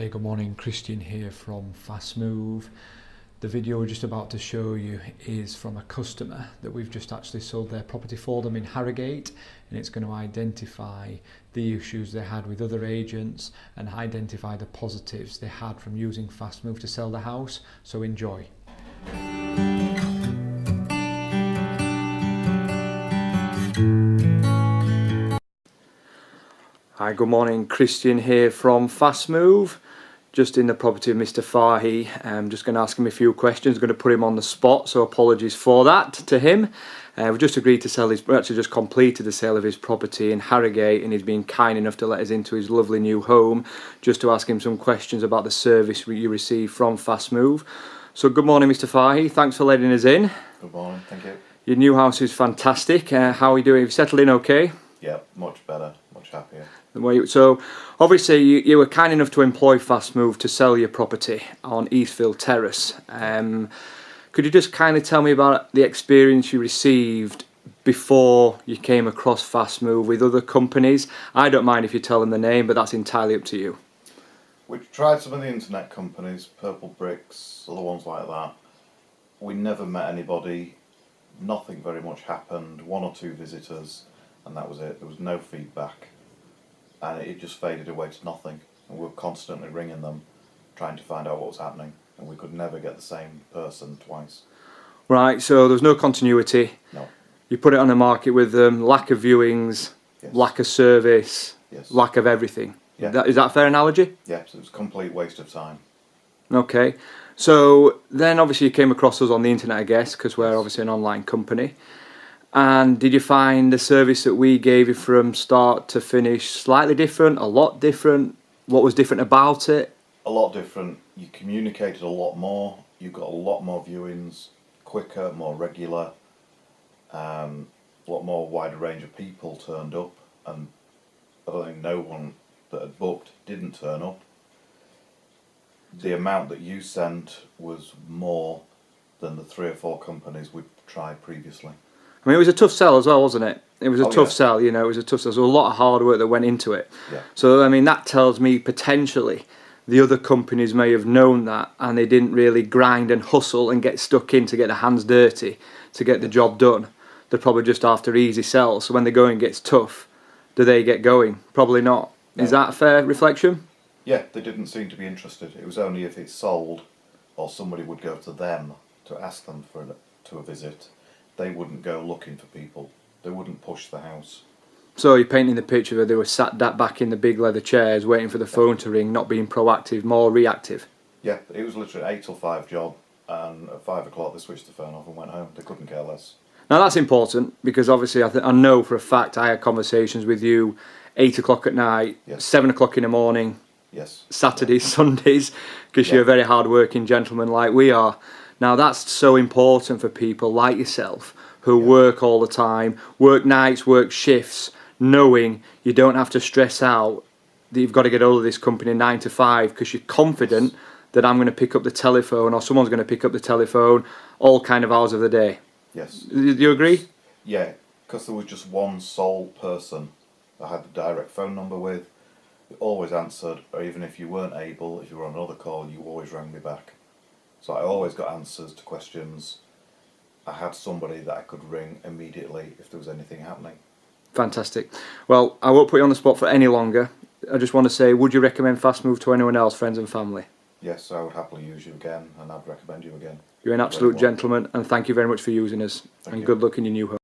Hey, good morning, Christian here from FastMove. The video we're just about to show you is from a customer that we've just actually sold their property for them in Harrogate, and it's going to identify the issues they had with other agents and identify the positives they had from using FastMove to sell the house. So enjoy. Hi, good morning, Christian here from FastMove. Just in the property of Mr. Fahy. I'm just going to ask him a few questions. I'm going to put him on the spot, so apologies for that to him. We've just agreed to sell his, actually just completed the sale of his property in Harrogate, and he's been kind enough to let us into his lovely new home just to ask him some questions about the service you receive from FastMove. So good morning, Mr. Fahy. Thanks for letting us in. Good morning, thank you. Your new house is fantastic. How are you doing? Have you settled in okay? Yeah, much better, much happier. So obviously you were kind enough to employ FastMove to sell your property on Eastfield Terrace. Could you just kindly tell me about the experience you received before you came across FastMove with other companies? I don't mind if you tell them the name, but that's entirely up to you. We've tried some of the internet companies, Purple Bricks, other ones like that. We never met anybody, nothing very much happened, one or two visitors, and that was it. There was no feedback. And it just faded away to nothing, and we were constantly ringing them trying to find out what was happening, and we could never get the same person twice. Right, so there's no continuity. No. You put it on the market with them, lack of viewings, Yes. lack of service, Yes. lack of everything. Yeah. Is that a fair analogy? Yeah, so it was a complete waste of time. Okay, so then obviously you came across us on the internet, I guess, because we're obviously an online company. And did you find the service that we gave you from start to finish slightly different, a lot different? What was different about it? A lot different. You communicated a lot more. You got a lot more viewings, quicker, more regular. A lot more wider range of people turned up, and I don't think no one that had booked didn't turn up. The amount that you sent was more than the 3 or 4 companies we'd tried previously. I mean, it was a tough sell as well, wasn't it? It was a tough yeah. sell, you know, it was a tough sell. So a lot of hard work that went into it. Yeah. So, I mean, that tells me potentially the other companies may have known that, and they didn't really grind and hustle and get stuck in to get their hands dirty to get the job done. They're probably just after easy sells. So when the going gets tough, do they get going? Probably not. No. Is that a fair reflection? Yeah, they didn't seem to be interested. It was only if it sold or somebody would go to them to ask them to a visit. They wouldn't go looking for people. They wouldn't push the house. So you're painting the picture where they were sat back in the big leather chairs waiting for the phone to ring, not being proactive, more reactive. Yeah, it was literally an 8 till 5 job, and at 5 o'clock they switched the phone off and went home. They couldn't care less. Now that's important because obviously I know for a fact I had conversations with you 8 o'clock at night, Yes. 7 o'clock in the morning, Yes. Saturdays, Sundays, because Yeah. you're a very hard-working gentleman like we are. Now that's so important for people like yourself who work all the time, work nights, work shifts, knowing you don't have to stress out that you've got to get hold of this company 9 to 5 because you're confident that I'm going to pick up the telephone or someone's going to pick up the telephone all kind of hours of the day. Yes. Do you agree? Yeah, because there was just one sole person I had the direct phone number with. They always answered, or even if you weren't able, if you were on another call, you always rang me back. So I always got answers to questions. I had somebody that I could ring immediately if there was anything happening. Fantastic. Well, I won't put you on the spot for any longer. I just want to say, would you recommend FastMove to anyone else, friends and family? Yes, I would happily use you again, and I'd recommend you again. You're an absolute gentleman, and thank you very much for using us. Thank and you. good luck in your new home.